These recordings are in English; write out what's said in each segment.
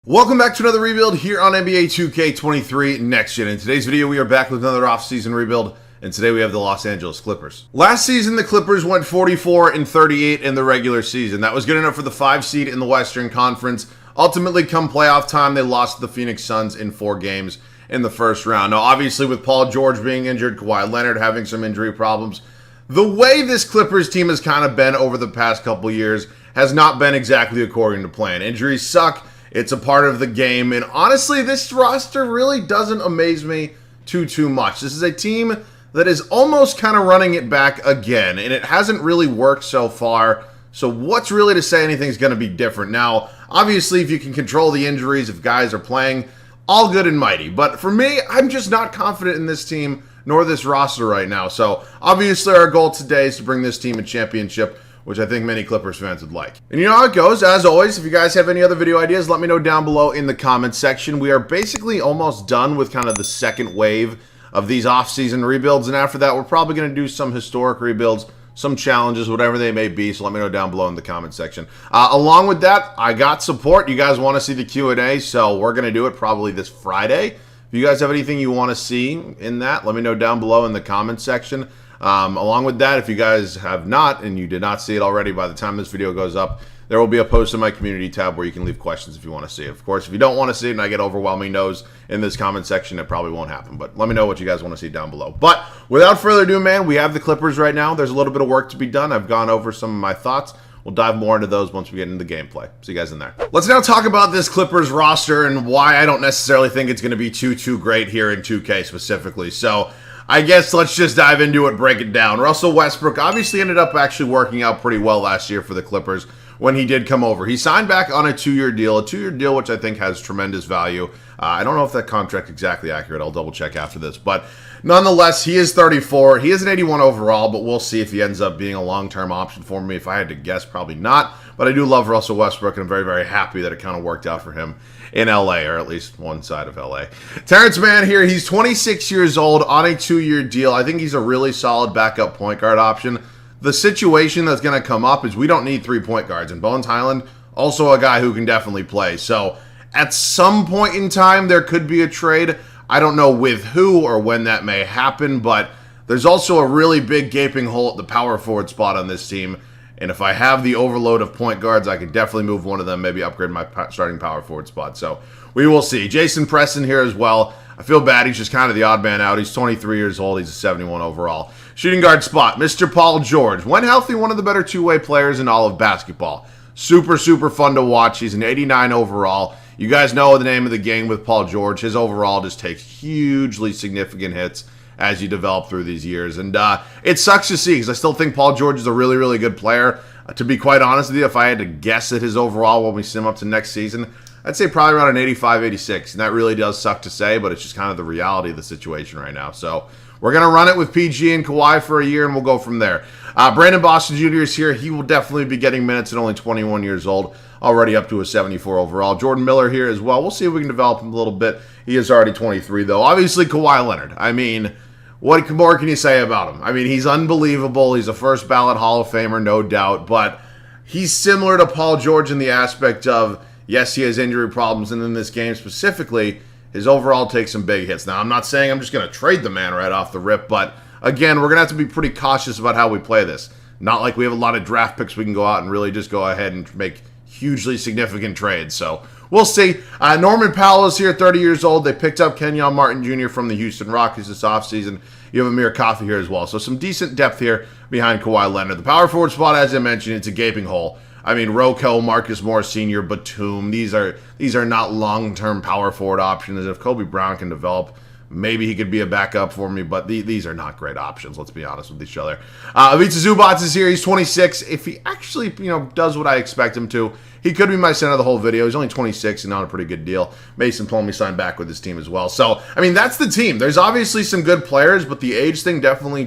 Welcome back to another rebuild here on NBA 2K23 Next Gen. In today's video, we are back with another off-season rebuild, and today we have the Los Angeles Clippers. Last season, the Clippers went 44-38 in the regular season. That was good enough for the 5 seed in the Western Conference. Ultimately, come playoff time, they lost to the Phoenix Suns in 4 games in the first round. Now, obviously, with Paul George being injured, Kawhi Leonard having some injury problems, the way this Clippers team has kind of been over the past couple years has not been exactly according to plan. Injuries suck. It's a part of the game, and honestly, this roster really doesn't amaze me too much. This is a team that is almost kind of running it back again, and it hasn't really worked so far, so what's really to say anything's going to be different? Now, obviously, if you can control the injuries, if guys are playing, all good and mighty, but for me, I'm just not confident in this team, nor this roster right now, so obviously our goal today is to bring this team a championship, which I think many Clippers fans would like. And you know how it goes. As always, if you guys have any other video ideas, let me know down below in the comments section. We are basically almost done with kind of the second wave of these off-season rebuilds, and after that, we're probably going to do some historic rebuilds, some challenges, whatever they may be, so let me know down below in the comment section. Along with that, I got support. You guys want to see the Q&A, so we're going to do it probably this Friday. If you guys have anything you want to see in that, let me know down below in the comment section. Along with that, if you guys have not, and you did not see it already by the time this video goes up, there will be a post in my community tab where you can leave questions if you want to see it. Of course, if you don't want to see it and I get overwhelming no's in this comment section, it probably won't happen. But let me know what you guys want to see down below. But without further ado, man, we have the Clippers right now. There's a little bit of work to be done. I've gone over some of my thoughts. We'll dive more into those once we get into the gameplay. See you guys in there. Let's now talk about this Clippers roster and why I don't necessarily think it's going to be too great here in 2K specifically. So I guess let's just dive into it, break it down. Russell Westbrook obviously ended up actually working out pretty well last year for the Clippers when he did come over. He signed back on a 2-year deal, which I think has tremendous value. I don't know if that contract's exactly accurate. I'll double check after this. But nonetheless, he is 34. He is an 81 overall, but we'll see if he ends up being a long-term option for me. If I had to guess, probably not. But I do love Russell Westbrook, and I'm very happy that it kind of worked out for him in LA, or at least one side of LA. Terrence Mann here, he's 26 years old on a 2-year deal. I think he's a really solid backup point guard option. The situation that's going to come up is we don't need 3 point guards, and Bones Highland, also a guy who can definitely play. So at some point in time, there could be a trade. I don't know with who or when that may happen, but there's also a really big gaping hole at the power forward spot on this team. And if I have the overload of point guards, I could definitely move one of them, maybe upgrade my starting power forward spot. So we will see. Jason Preston here as well. I feel bad. He's just kind of the odd man out. He's 23 years old. He's a 71 overall. Shooting guard spot, Mr. Paul George. When healthy, one of the better two-way players in all of basketball. Super fun to watch. He's an 89 overall. You guys know the name of the game with Paul George. His overall just takes hugely significant hits as you develop through these years. And it sucks to see because I still think Paul George is a really good player. To be quite honest with you, if I had to guess at his overall when we sim up to next season, I'd say probably around an 85, 86. And that really does suck to say, but it's just kind of the reality of the situation right now. So we're going to run it with PG and Kawhi for a year, and we'll go from there. Brandon Boston Jr. is here. He will definitely be getting minutes at only 21 years old, already up to a 74 overall. Jordan Miller here as well. We'll see if we can develop him a little bit. He is already 23, though. Obviously, Kawhi Leonard. I mean, what more can you say about him? I mean, he's unbelievable. He's a first ballot Hall of Famer, no doubt. But he's similar to Paul George in the aspect of, yes, he has injury problems. And in this game specifically, his overall takes some big hits. Now, I'm not saying I'm just going to trade the man right off the rip. But again, we're going to have to be pretty cautious about how we play this. Not like we have a lot of draft picks we can go out and really just go ahead and make hugely significant trades. So we'll see. Norman Powell is here, 30 years old. They picked up Kenyon Martin Jr. from the Houston Rockets this offseason. You have Amir Coffey here as well. So some decent depth here behind Kawhi Leonard. The power forward spot, as I mentioned, it's a gaping hole. I mean, Rocco, Marcus Morris Sr., Batum, these are not long-term power forward options. If Kobe Brown can develop, maybe he could be a backup for me, but these are not great options, let's be honest with each other. Ivica Zubac is here. He's 26. If he actually, does what I expect him to, he could be my center of the whole video. He's only 26 and on a pretty good deal. Mason Plumlee signed back with his team as well. So, I mean, that's the team. There's obviously some good players, but the age thing definitely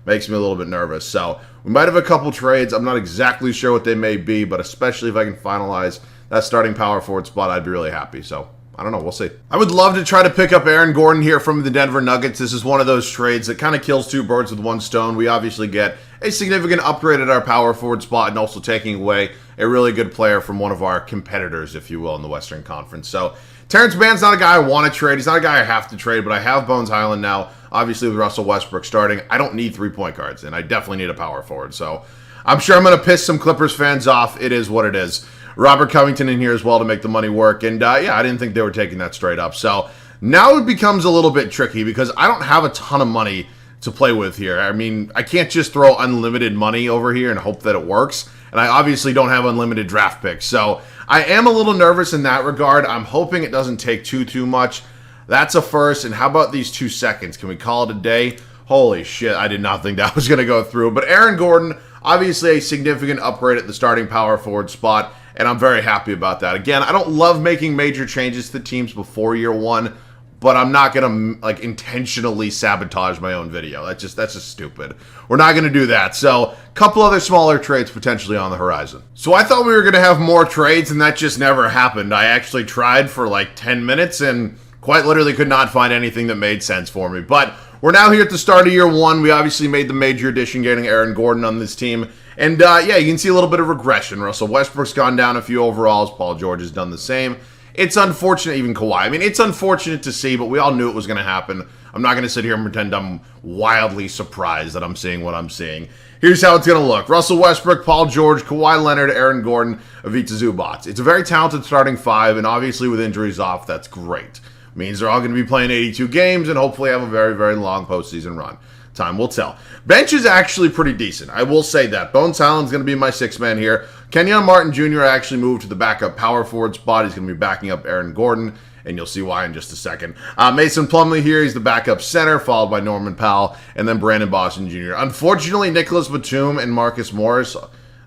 makes me a little bit nervous. So, we might have a couple trades. I'm not exactly sure what they may be, but especially if I can finalize that starting power forward spot, I'd be really happy. So, I don't know. We'll see. I would love to try to pick up Aaron Gordon here from the Denver Nuggets. This is one of those trades that kind of kills two birds with one stone. We obviously get a significant upgrade at our power forward spot and also taking away a really good player from one of our competitors, if you will, in the Western Conference. So Terrence Mann's not a guy I want to trade. He's not a guy I have to trade, but I have Bones Highland now. Obviously, with Russell Westbrook starting, I don't need 3-point guards, and I definitely need a power forward. So I'm sure I'm going to piss some Clippers fans off. It is what it is. Robert Covington in here as well to make the money work. And yeah, I didn't think they were taking that straight up. So now it becomes a little bit tricky because I don't have a ton of money to play with here. I mean, I can't just throw unlimited money over here and hope that it works. And I obviously don't have unlimited draft picks. So I am a little nervous in that regard. I'm hoping it doesn't take too much. That's a first. And how about these 2 seconds? Can we call it a day? Holy shit, I did not think that was going to go through. But Aaron Gordon, obviously a significant upgrade at the starting power forward spot. And I'm very happy about that. Again, I don't love making major changes to teams before year one, but I'm not going to intentionally sabotage my own video. That's just stupid. We're not going to do that. So a couple other smaller trades potentially on the horizon. So I thought we were going to have more trades, and that just never happened. I actually tried for 10 minutes and quite literally could not find anything that made sense for me. But we're now here at the start of year one. We obviously made the major addition getting Aaron Gordon on this team. And yeah, you can see a little bit of regression. Russell Westbrook's gone down a few overalls. Paul George has done the same. It's unfortunate, even Kawhi. I mean, it's unfortunate to see, but we all knew it was going to happen. I'm not going to sit here and pretend I'm wildly surprised that I'm seeing what I'm seeing. Here's how it's going to look. Russell Westbrook, Paul George, Kawhi Leonard, Aaron Gordon, Ivica Zubac. It's a very talented starting five, and obviously with injuries off, that's great. Means they're all going to be playing 82 games and hopefully have a very, very long postseason run. Time will tell. Bench is actually pretty decent. I will say that. Bones Highland's going to be my sixth man here. Kenyon Martin Jr. actually moved to the backup power forward spot. He's going to be backing up Aaron Gordon, and you'll see why in just a second. Mason Plumlee here. He's the backup center, followed by Norman Powell, and then Brandon Boston Jr. Unfortunately, Nicholas Batum and Marcus Morris,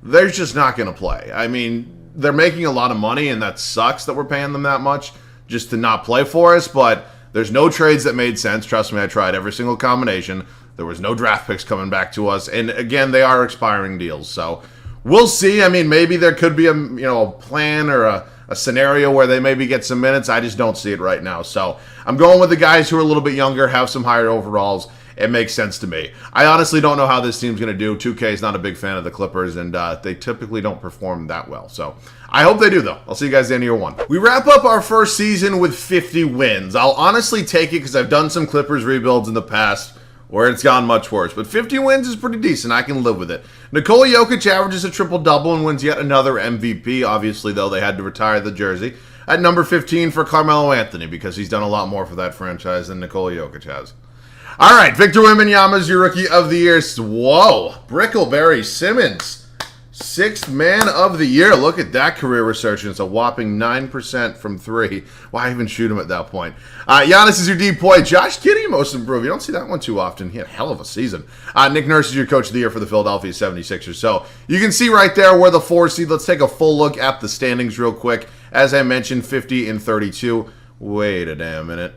they're just not going to play. I mean, they're making a lot of money, and that sucks that we're paying them that much just to not play for us, but there's no trades that made sense. Trust me, I tried every single combination. There was no draft picks coming back to us. And again, they are expiring deals. So we'll see. I mean, maybe there could be a plan or a scenario where they maybe get some minutes. I just don't see it right now. So I'm going with the guys who are a little bit younger, have some higher overalls. It makes sense to me. I honestly don't know how this team's going to do. 2K is not a big fan of the Clippers, and they typically don't perform that well. So I hope they do, though. I'll see you guys at the end of year one. We wrap up our first season with 50 wins. I'll honestly take it because I've done some Clippers rebuilds in the past where it's gone much worse. But 50 wins is pretty decent. I can live with it. Nikola Jokic averages a triple-double and wins yet another MVP. Obviously, though, they had to retire the jersey. At number 15 for Carmelo Anthony because he's done a lot more for that franchise than Nikola Jokic has. All right, Victor Wembanyama's your Rookie of the Year. Whoa, Brickleberry Simmons. Sixth Man of the Year. Look at that career resurgence. A whopping 9% from three. Why even shoot him at that point? Giannis is your D-Boy. Josh Giddey, most improved. You don't see that one too often. He had a hell of a season. Nick Nurse is your Coach of the Year for the Philadelphia 76ers. So you can see right there where the 4 seed. Let's take a full look at the standings real quick. As I mentioned, 50 and 32. Wait a damn minute.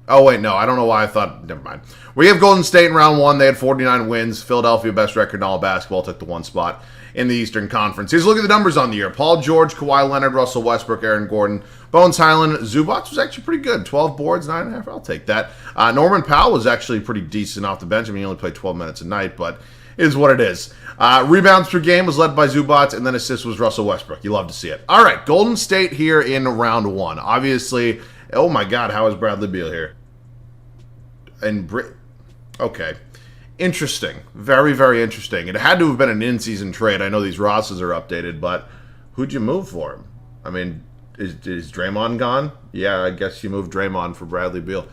Oh, wait, no. I don't know why I thought. Never mind. We have Golden State in round one. They had 49 wins. Philadelphia, best record in all of basketball, took the one spot in the Eastern Conference. Here's a look at the numbers on the year. Paul George, Kawhi Leonard, Russell Westbrook, Aaron Gordon, Bones Highland. Zubac was actually pretty good. 12 boards, 9.5. I'll take that. Norman Powell was actually pretty decent off the bench. I mean, he only played 12 minutes a night, but it is what it is. Rebounds per game was led by Zubac, and then assists was Russell Westbrook. You love to see it. All right, Golden State here in round one. Obviously, oh my God, how is Bradley Beal here? Okay. Interesting. Very, very interesting. It had to have been an in-season trade. I know these rosters are updated, but who'd you move for him? I mean, is Draymond gone? Yeah, I guess you moved Draymond for Bradley Beal.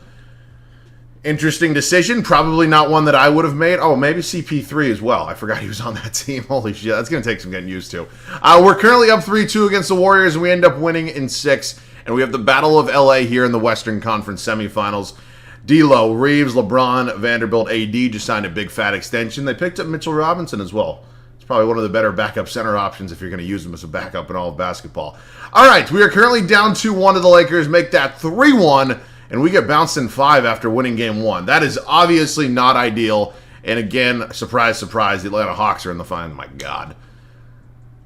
Interesting decision. Probably not one that I would have made. Oh, maybe CP3 as well. I forgot he was on that team. Holy shit. That's going to take some getting used to. We're currently up 3-2 against the Warriors, and we end up winning in 6. And we have the Battle of LA here in the Western Conference semifinals. D'Lo, Reeves, LeBron, Vanderbilt, AD just signed a big fat extension. They picked up Mitchell Robinson as well. It's probably one of the better backup center options if you're going to use him as a backup in all of basketball. All right, we are currently down 2-1 to the Lakers. Make that 3-1, and we get bounced in 5 after winning game 1. That is obviously not ideal. And again, surprise, surprise, the Atlanta Hawks are in the final. My God.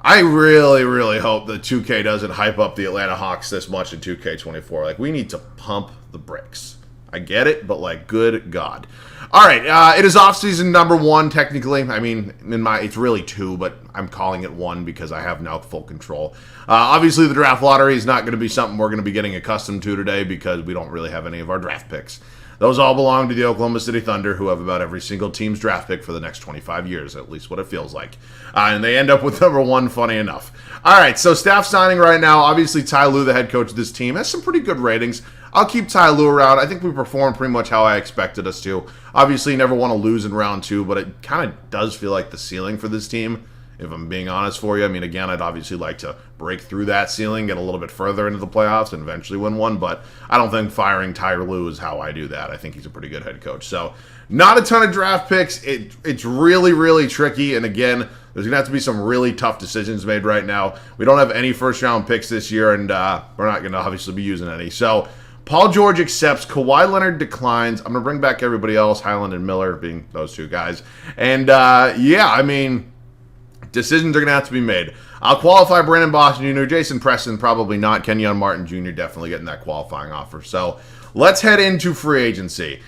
I really, really hope that 2K doesn't hype up the Atlanta Hawks this much in 2K24. Like, we need to pump the brakes. I get it, but, like, good God. All right, it is offseason number 1, technically. I mean, it's really 2, but I'm calling it 1 because I have now full control. Obviously, the draft lottery is not going to be something we're going to be getting accustomed to today because we don't really have any of our draft picks. Those all belong to the Oklahoma City Thunder, who have about every single team's draft pick for the next 25 years, at least what it feels like. And they end up with number 1, funny enough. All right, so staff signing right now. Obviously, Ty Lue, the head coach of this team, has some pretty good ratings. I'll keep Ty Lue around. I think we performed pretty much how I expected us to. Obviously, you never want to lose in round 2, but it kind of does feel like the ceiling for this team, if I'm being honest for you. I mean, again, I'd obviously like to break through that ceiling, get a little bit further into the playoffs, and eventually win one, but I don't think firing Ty Lue is how I do that. I think he's a pretty good head coach. So, not a ton of draft picks. It's really, really tricky, and again, there's going to have to be some really tough decisions made right now. We don't have any first-round picks this year, and we're not going to obviously be using any. So, Paul George accepts. Kawhi Leonard declines. I'm going to bring back everybody else, Highland and Miller being those two guys. And, yeah, I mean, decisions are going to have to be made. I'll qualify Brandon Boston Jr., Jason Preston, probably not. Kenyon Martin Jr. definitely getting that qualifying offer. So let's head into free agency.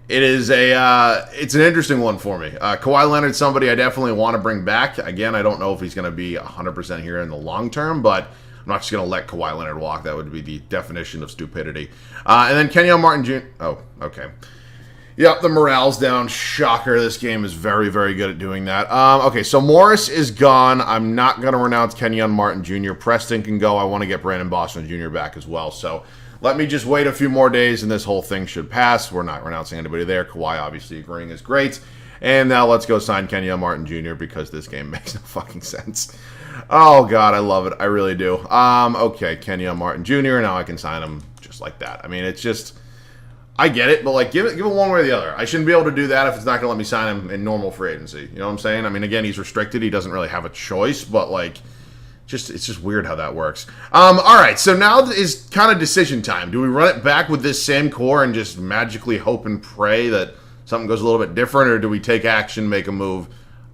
It is it's an interesting one for me. Kawhi Leonard, somebody I definitely want to bring back. Again, I don't know if he's going to be 100% here in the long term, but I'm not just going to let Kawhi Leonard walk. That would be the definition of stupidity. And then Kenyon Martin Jr. Oh, okay. Yep, the morale's down. Shocker. This game is very, very good at doing that. Okay, so Morris is gone. I'm not going to renounce Kenyon Martin Jr. Preston can go. I want to get Brandon Boston Jr. back as well. So let me just wait a few more days, and this whole thing should pass. We're not renouncing anybody there. Kawhi obviously agreeing is great. And now let's go sign Kenyon Martin Jr. because this game makes no fucking sense. Oh, God, I love it. I really do. Okay, Kenyon Martin Jr., now I can sign him just like that. I mean, it's just... I get it, but like give it one way or the other. I shouldn't be able to do that if it's not going to let me sign him in normal free agency. You know what I'm saying? I mean, again, he's restricted. He doesn't really have a choice, but like, it's just weird how that works. All right, so now is kind of decision time. Do we run it back with this same core and just magically hope and pray that something goes a little bit different, or do we take action, make a move?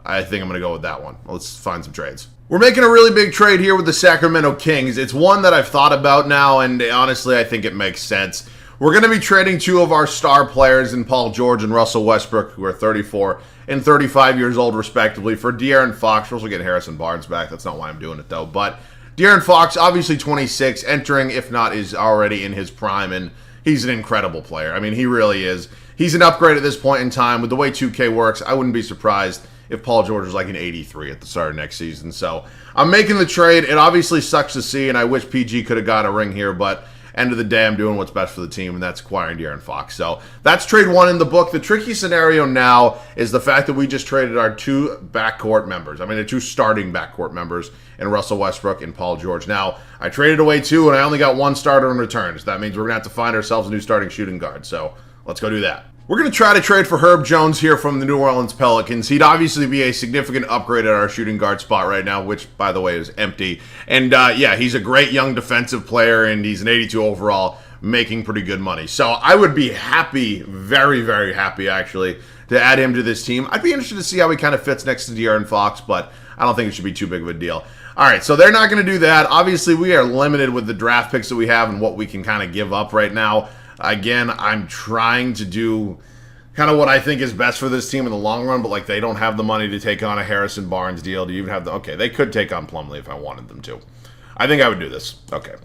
I think I'm going to go with that one. Let's find some trades. We're making a really big trade here with the Sacramento Kings. It's one that I've thought about now, and honestly, I think it makes sense. We're going to be trading two of our star players in Paul George and Russell Westbrook, who are 34 and 35 years old, respectively, for De'Aaron Fox. We're also getting Harrison Barnes back. That's not why I'm doing it, though. But De'Aaron Fox, obviously 26, entering, if not is already in his prime, and he's an incredible player. I mean, he really is. He's an upgrade at this point in time. With the way 2K works, I wouldn't be surprised if Paul George was like an 83 at the start of next season. So I'm making the trade. It obviously sucks to see, and I wish PG could have got a ring here, but end of the day, I'm doing what's best for the team, and that's acquiring De'Aaron Fox. So that's trade one in the book. The tricky scenario now is the fact that we just traded our two backcourt members. I mean, the two starting backcourt members in Russell Westbrook and Paul George. Now, I traded away two, and I only got one starter in return. So that means we're going to have to find ourselves a new starting shooting guard. So let's go do that. We're going to try to trade for Herb Jones here from the New Orleans Pelicans. He'd obviously be a significant upgrade at our shooting guard spot right now, which, by the way, is empty. And, yeah, he's a great young defensive player, and he's an 82 overall, making pretty good money. So I would be happy, very, very happy, actually, to add him to this team. I'd be interested to see how he kind of fits next to De'Aaron Fox, but I don't think it should be too big of a deal. All right, so they're not going to do that. Obviously, we are limited with the draft picks that we have and what we can kind of give up right now. Again, I'm trying to do kind of what I think is best for this team in the long run, but like they don't have the money to take on a Harrison Barnes deal. Do you even have the... Okay, they could take on Plumlee if I wanted them to. I think I would do this. Okay.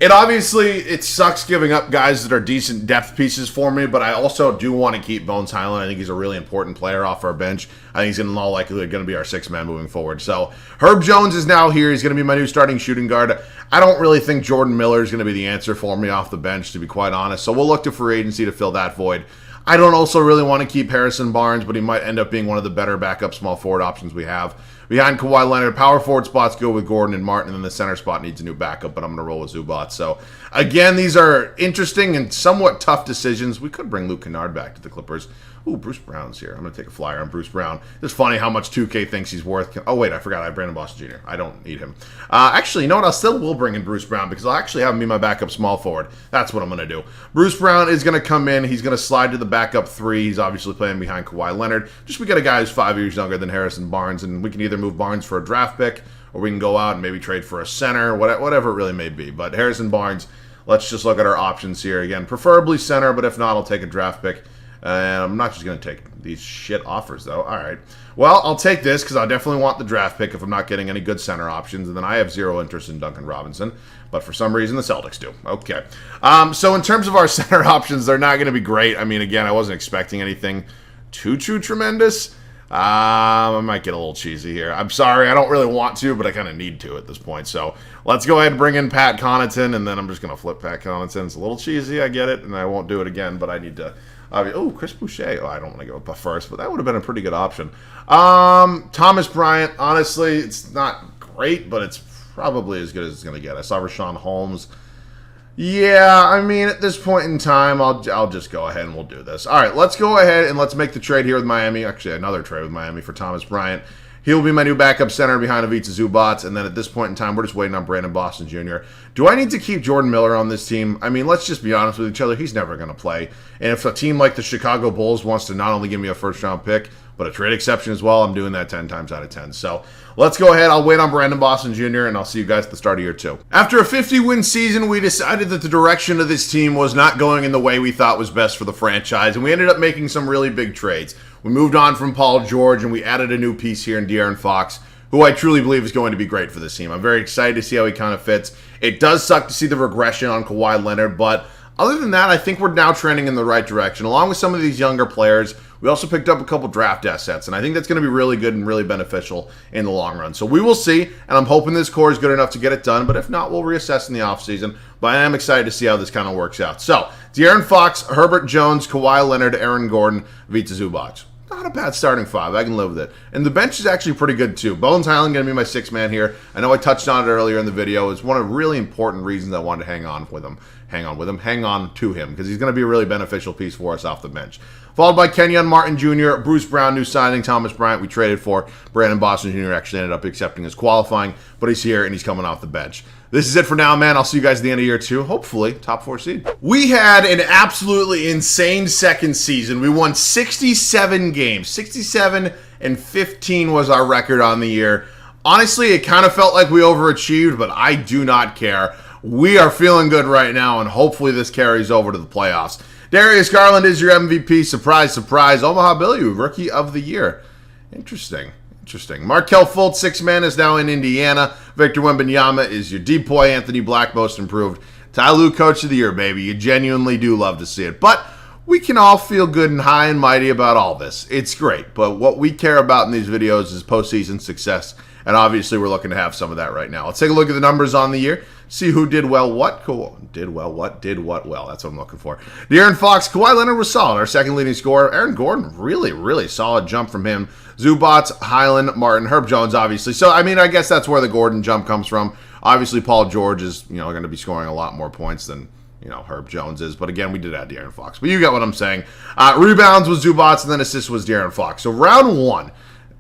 It sucks giving up guys that are decent depth pieces for me, but I also do want to keep Bones Highland. I think he's a really important player off our bench. I think he's in all likelihood going to be our sixth man moving forward. So Herb Jones is now here. He's going to be my new starting shooting guard. I don't really think Jordan Miller is going to be the answer for me off the bench, to be quite honest. So we'll look to free agency to fill that void. I don't also really want to keep Harrison Barnes, but he might end up being one of the better backup small forward options we have. Behind Kawhi Leonard, power forward spots go with Gordon and Martin, and the center spot needs a new backup, but I'm going to roll with Zubac. So, again, these are interesting and somewhat tough decisions. We could bring Luke Kennard back to the Clippers. Ooh, Bruce Brown's here. I'm going to take a flyer on Bruce Brown. It's funny how much 2K thinks he's worth. Oh, wait, I forgot. I have Brandon Boston Jr. I don't need him. Actually, you know what? I still will bring in Bruce Brown because I'll actually have him be my backup small forward. That's what I'm going to do. Bruce Brown is going to come in. He's going to slide to the backup three. He's obviously playing behind Kawhi Leonard. Just we got a guy who's 5 years younger than Harrison Barnes, and we can either move Barnes for a draft pick or we can go out and maybe trade for a center, whatever it really may be. But Harrison Barnes, let's just look at our options here. Again, preferably center, but if not, I'll take a draft pick. And I'm not just going to take these shit offers, though. All right. Well, I'll take this because I definitely want the draft pick if I'm not getting any good center options. And then I have zero interest in Duncan Robinson. But for some reason, the Celtics do. Okay. So in terms of our center options, they're not going to be great. I mean, again, I wasn't expecting anything too tremendous. I might get a little cheesy here. I'm sorry. I don't really want to, but I kind of need to at this point. So let's go ahead and bring in Pat Connaughton, and then I'm just going to flip Pat Connaughton. It's a little cheesy. I get it, and I won't do it again, but I need to... Chris Boucher. Oh, I don't want to go up first, but that would have been a pretty good option. Thomas Bryant, honestly, it's not great, but it's probably as good as it's going to get. I saw Rashawn Holmes. Yeah, I mean, at this point in time, I'll just go ahead and we'll do this. All right, let's go ahead and let's make the trade here with Miami. Actually, another trade with Miami for Thomas Bryant. He'll be my new backup center behind Ivica Zubac, and then at this point in time, we're just waiting on Brandon Boston Jr. Do I need to keep Jordan Miller on this team? I mean, let's just be honest with each other. He's never going to play. And if a team like the Chicago Bulls wants to not only give me a first-round pick, but a trade exception as well, I'm doing that 10 times out of 10. So let's go ahead. I'll wait on Brandon Boston Jr., and I'll see you guys at the start of year 2. After a 50-win season, we decided that the direction of this team was not going in the way we thought was best for the franchise, and we ended up making some really big trades. We moved on from Paul George, and we added a new piece here in De'Aaron Fox, who I truly believe is going to be great for this team. I'm very excited to see how he kind of fits. It does suck to see the regression on Kawhi Leonard, but other than that, I think we're now trending in the right direction. Along with some of these younger players, we also picked up a couple draft assets, and I think that's going to be really good and really beneficial in the long run. So we will see, and I'm hoping this core is good enough to get it done, but if not, we'll reassess in the offseason. But I am excited to see how this kind of works out. So, De'Aaron Fox, Herbert Jones, Kawhi Leonard, Aaron Gordon, Ivica Zubac. Not a bad starting 5. I can live with it. And the bench is actually pretty good, too. Bones Highland going to be my 6th man here. I know I touched on it earlier in the video. It's one of the really important reasons I wanted to hang on to him, because he's going to be a really beneficial piece for us off the bench. Followed by Kenyon Martin Jr., Bruce Brown, new signing, Thomas Bryant, we traded for. Brandon Boston Jr. actually ended up accepting his qualifying, but he's here and he's coming off the bench. This is it for now, man. I'll see you guys at the end of year 2. Hopefully, top 4 seed. We had an absolutely insane second season. We won 67 games. 67-15 was our record on the year. Honestly, it kind of felt like we overachieved, but I do not care. We are feeling good right now, and hopefully this carries over to the playoffs. Darius Garland is your MVP. Surprise, surprise. Omaha Billy, Rookie of the Year. Interesting. Markelle Fultz, 6th man, is now in Indiana. Victor Wembanyama is your depoy. Anthony Black, most improved. Ty Lue, Coach of the Year, baby. You genuinely do love to see it. But we can all feel good and high and mighty about all this. It's great. But what we care about in these videos is postseason success. And obviously, we're looking to have some of that right now. Let's take a look at the numbers on the year. See who did well what. Cool. Did what well. That's what I'm looking for. De'Aaron Fox, Kawhi Leonard was solid. Our second leading scorer. Aaron Gordon, really solid jump from him. Zubac, Highland, Martin, Herb Jones, obviously. So, I mean, I guess that's where the Gordon jump comes from. Obviously, Paul George is, going to be scoring a lot more points than, Herb Jones is. But again, we did add De'Aaron Fox. But you get what I'm saying. Rebounds was Zubac, and then assists was De'Aaron Fox. So, round 1.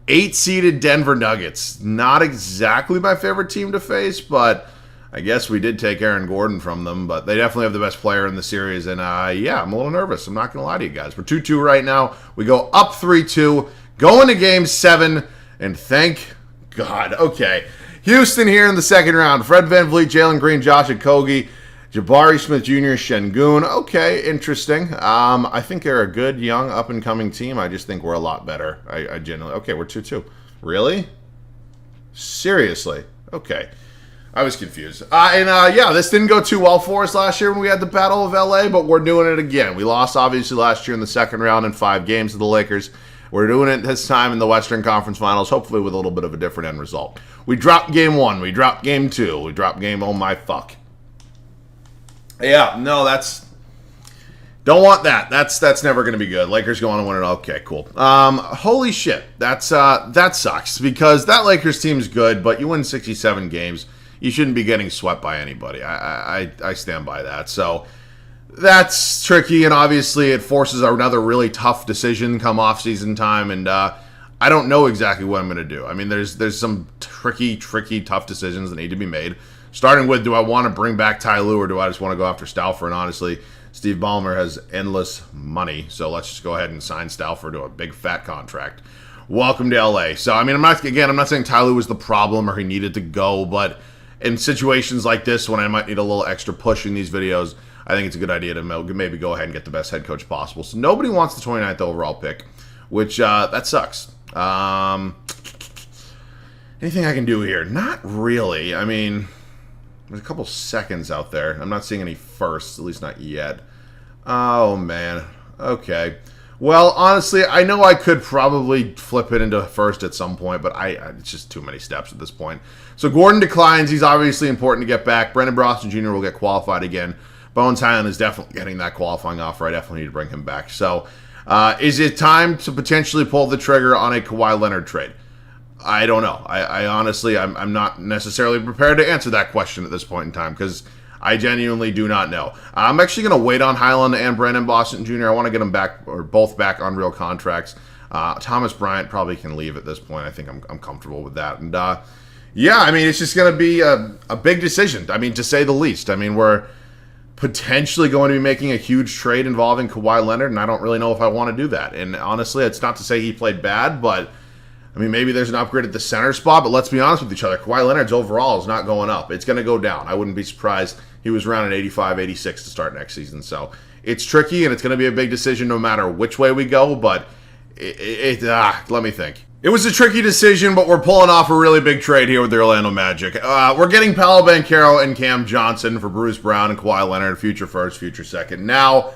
8-seeded Denver Nuggets. Not exactly my favorite team to face, but I guess we did take Aaron Gordon from them. But they definitely have the best player in the series. And yeah, I'm a little nervous. I'm not going to lie to you guys. We're 2-2 right now. We go up 3-2. Going to game 7. And thank God. Okay. Houston here in the second round. Fred VanVleet, Jalen Green, Josh Okogie, Jabari Smith Jr., Şengün. Okay, interesting. I think they're a good, young, up-and-coming team. I just think we're a lot better. I genuinely... Okay, we're 2-2. Really? Seriously? Okay. I was confused. Yeah, this didn't go too well for us last year when we had the Battle of LA, but we're doing it again. We lost, obviously, last year in the second round in 5 games to the Lakers. We're doing it this time in the Western Conference Finals, hopefully with a little bit of a different end result. We dropped game 1. We dropped game 2. We dropped game... Oh, my fuck. Yeah, no, that's... Don't want that. That's never going to be good. Lakers go on and win it. Okay, cool. Holy shit. That sucks because that Lakers team's good, but you win 67 games. You shouldn't be getting swept by anybody. I stand by that. So that's tricky, and obviously it forces another really tough decision come off-season time, and I don't know exactly what I'm going to do. I mean, there's some tricky, tough decisions that need to be made. Starting with, do I want to bring back Ty Lue or do I just want to go after Stauffer? And honestly, Steve Ballmer has endless money, so let's just go ahead and sign Stauffer to a big fat contract. welcome to LA. So, I mean, I'm not saying Ty Lue was the problem or he needed to go, but in situations like this, when I might need a little extra push in these videos, I think it's a good idea to maybe go ahead and get the best head coach possible. So nobody wants the 29th overall pick, which, that sucks. Anything I can do here? Not really. I mean, there's a couple seconds out there. I'm not seeing any firsts, at least not yet. Oh, man. Okay. Well, honestly, I know I could probably flip it into first at some point, but it's just too many steps at this point. So Gordon declines. He's obviously important to get back. Brendan Boston Jr. will get qualified again. Bones Hyland is definitely getting that qualifying offer. I definitely need to bring him back. So is it time to potentially pull the trigger on a Kawhi Leonard trade? I don't know. I honestly, I'm not necessarily prepared to answer that question at this point in time because I genuinely do not know. I'm actually going to wait on Hyland and Brandon Boston Jr. I want to get them back, or both back on real contracts. Thomas Bryant probably can leave at this point. I think I'm comfortable with that. And yeah, I mean, it's just going to be a big decision. I mean, to say the least. I mean, we're potentially going to be making a huge trade involving Kawhi Leonard, and I don't really know if I want to do that. And honestly, it's not to say he played bad, but I mean, maybe there's an upgrade at the center spot, but let's be honest with each other. Kawhi Leonard's overall is not going up. It's going to go down. I wouldn't be surprised. He was around at 85, 86 to start next season. So it's tricky, and it's going to be a big decision no matter which way we go, but let me think. It was a tricky decision, but we're pulling off a really big trade here with the Orlando Magic. We're getting Paolo Banchero and Cam Johnson for Bruce Brown and Kawhi Leonard, future first, future second. Now,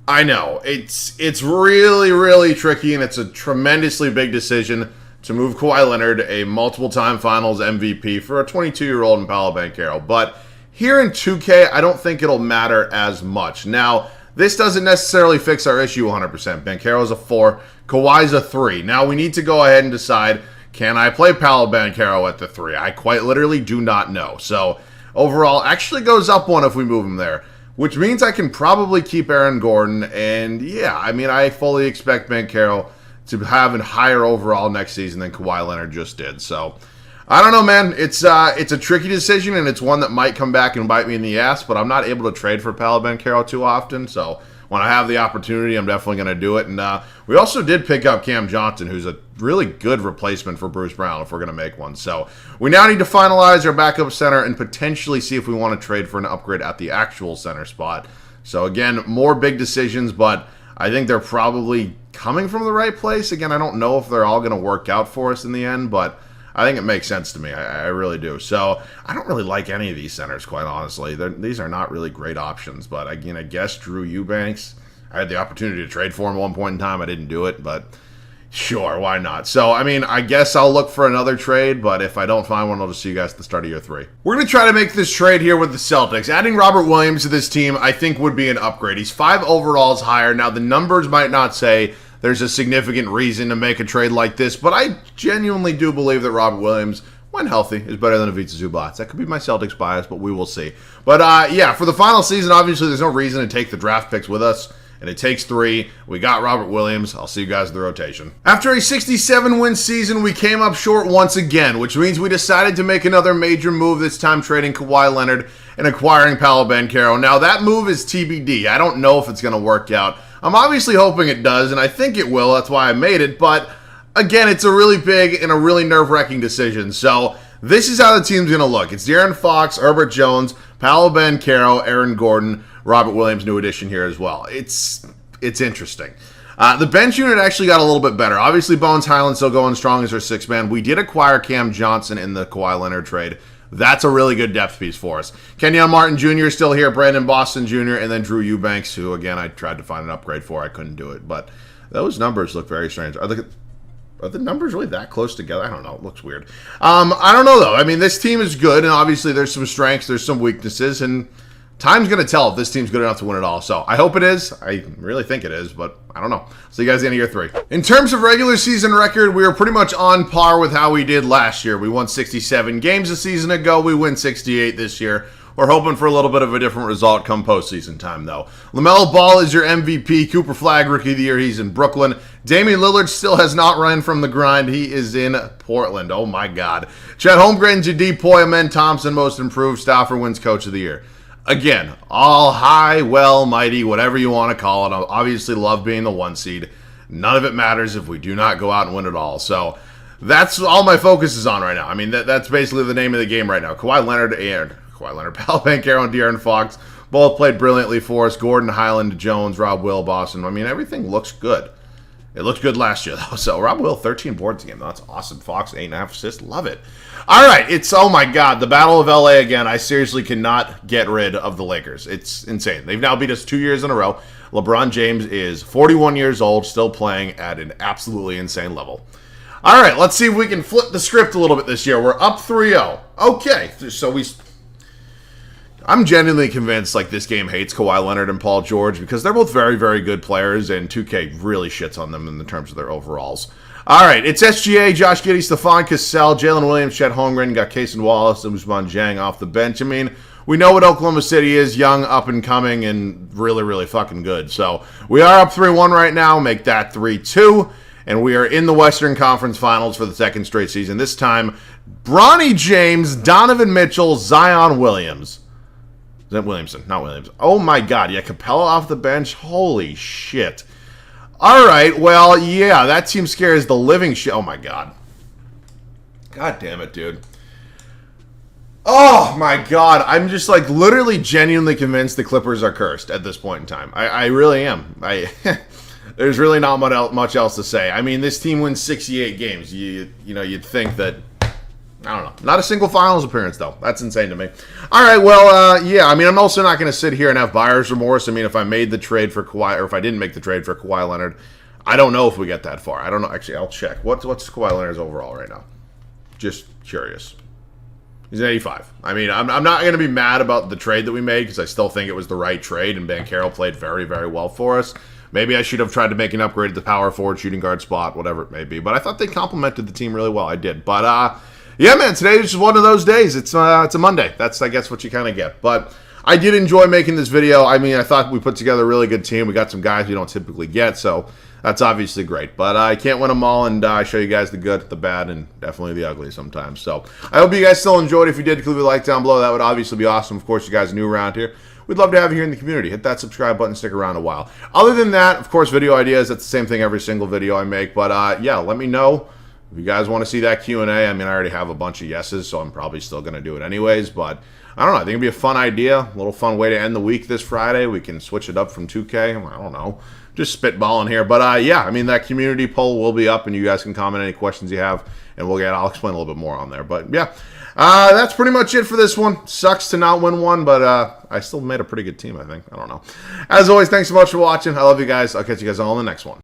I know, it's really, really tricky, and it's a tremendously big decision to move Kawhi Leonard, a multiple-time Finals MVP, for a 22-year-old in Paolo Banchero. But here in 2K, I don't think it'll matter as much. Now, this doesn't necessarily fix our issue 100%. Banchero's a 4, Kawhi's a 3. Now, we need to go ahead and decide, can I play Paolo Banchero at the 3? I quite literally do not know. So, overall, actually goes up 1 if we move him there, which means I can probably keep Aaron Gordon. And, yeah, I mean, I fully expect Banchero to have a higher overall next season than Kawhi Leonard just did. So, I don't know, man. It's a tricky decision, and it's one that might come back and bite me in the ass, but I'm not able to trade for Paolo Banchero too often, so when I have the opportunity, I'm definitely going to do it. And we also did pick up Cam Johnson, who's a really good replacement for Bruce Brown if we're going to make one. So we now need to finalize our backup center and potentially see if we want to trade for an upgrade at the actual center spot. So again, more big decisions, but I think they're probably coming from the right place. Again, I don't know if they're all going to work out for us in the end, but I think it makes sense to me. I really do. So I don't really like any of these centers, quite honestly. These are not really great options. But again, I guess Drew Eubanks, I had the opportunity to trade for him at one point in time. I didn't do it, but sure, why not? So, I mean, I guess I'll look for another trade, but if I don't find one, I'll just see you guys at the start of year 3. We're going to try to make this trade here with the Celtics. Adding Robert Williams to this team, I think, would be an upgrade. He's 5 overalls higher. Now, the numbers might not say there's a significant reason to make a trade like this, but I genuinely do believe that Robert Williams, when healthy, is better than Ivica Zubac. That could be my Celtics bias, but we will see. But yeah, for the final season, obviously there's no reason to take the draft picks with us, and it takes 3. We got Robert Williams. I'll see you guys in the rotation. After a 67-win season, we came up short once again, which means we decided to make another major move, this time trading Kawhi Leonard and acquiring Paolo Banchero. Now, that move is TBD. I don't know if it's going to work out. I'm obviously hoping it does, and I think it will. That's why I made it. But, again, it's a really big and a really nerve-wracking decision. So, this is how the team's going to look. It's De'Aaron Fox, Herbert Jones, Paolo Banchero, Aaron Gordon, Robert Williams, new addition here as well. It's interesting. The bench unit actually got a little bit better. Obviously, Bones Hyland still going strong as our 6th man. We did acquire Cam Johnson in the Kawhi Leonard trade. That's a really good depth piece for us. Kenyon Martin Jr. is still here, Brandon Boston Jr., and then Drew Eubanks, who, again, I tried to find an upgrade for. I couldn't do it. But those numbers look very strange. Are the numbers really that close together? I don't know. It looks weird. I don't know, though. I mean, this team is good, and obviously there's some strengths, there's some weaknesses, and time's going to tell if this team's good enough to win it all. So I hope it is. I really think it is, but I don't know. See you guys at the end of year 3. In terms of regular season record, we are pretty much on par with how we did last year. We won 67 games a season ago. We win 68 this year. We're hoping for a little bit of a different result come postseason time, though. LaMelo Ball is your MVP. Cooper Flagg, Rookie of the Year. He's in Brooklyn. Damian Lillard still has not run from the grind. He is in Portland. Oh, my God. Chet Holmgren, Jadee Poy, Amen Thompson, Most Improved. Stauffer wins Coach of the Year. Again, all high, well, mighty, whatever you want to call it. I obviously love being the 1 seed. none of it matters if we do not go out and win it all. So that's all my focus is on right now. I mean, that's basically the name of the game right now. Kawhi Leonard, Paolo Banchero, and De'Aaron Fox both played brilliantly for us. Gordon, Highland, Jones, Rob Will, Boston. I mean, everything looks good. It looked good last year, though. So, Rob Will, 13 boards a game. That's awesome. Fox, 8.5 assists. Love it. All right. Oh my God, the Battle of LA again. I seriously cannot get rid of the Lakers. It's insane. They've now beat us 2 years in a row. LeBron James is 41 years old, still playing at an absolutely insane level. All right, let's see if we can flip the script a little bit this year. We're up 3-0. Okay, so I'm genuinely convinced like this game hates Kawhi Leonard and Paul George because they're both very, very good players, and 2K really shits on them in the terms of their overalls. All right, it's SGA, Josh Giddey, Stephon Cassell, Jalen Williams, Chet Holmgren, got Kaysen Wallace, and Ousmane Dieng off the bench. I mean, we know what Oklahoma City is, young, up and coming, and really, really fucking good. So we are up 3-1 right now. Make that 3-2, and we are in the Western Conference Finals for the second straight season. This time, Bronny James, Donovan Mitchell, Zion Williams. Is that Williamson? Not Williams. Oh my God. Yeah, Capella off the bench. Holy shit. All right. Well, yeah, that team scares the living shit. Oh my God. God damn it, dude. Oh my God. I'm just like literally genuinely convinced the Clippers are cursed at this point in time. I really am. There's really not much else to say. I mean, this team wins 68 games. You'd think that. I don't know. Not a single finals appearance, though. That's insane to me. All right, well, yeah. I mean, I'm also not going to sit here and have buyer's remorse. I mean, if I made the trade for Kawhi, or if I didn't make the trade for Kawhi Leonard, I don't know if we get that far. I don't know. Actually, I'll check. What's Kawhi Leonard's overall right now? Just curious. He's an 85. I mean, I'm not going to be mad about the trade that we made because I still think it was the right trade, and Banchero played very, very well for us. Maybe I should have tried to make an upgrade at the power forward, shooting guard spot, whatever it may be. But I thought they complemented the team really well. I did. But, yeah, man, today is just one of those days. It's a Monday. That's, I guess, what you kind of get. But I did enjoy making this video. I mean, I thought we put together a really good team. We got some guys we don't typically get, so that's obviously great. But I can't win them all, and I show you guys the good, the bad, and definitely the ugly sometimes. So I hope you guys still enjoyed. If you did, leave a like down below. That would obviously be awesome. Of course, you guys are new around here. We'd love to have you here in the community. Hit that subscribe button. Stick around a while. Other than that, of course, video ideas. That's the same thing every single video I make. But, yeah, let me know. If you guys want to see that Q&A, I mean, I already have a bunch of yeses, so I'm probably still going to do it anyways. But I don't know. I think it'd be a fun idea, a little fun way to end the week this Friday. We can switch it up from 2K. I don't know. Just spitballing here. But, yeah, I mean, that community poll will be up, and you guys can comment any questions you have, and I'll explain a little bit more on there. But, yeah, that's pretty much it for this one. Sucks to not win one, but I still made a pretty good team, I think. I don't know. As always, thanks so much for watching. I love you guys. I'll catch you guys all in the next one.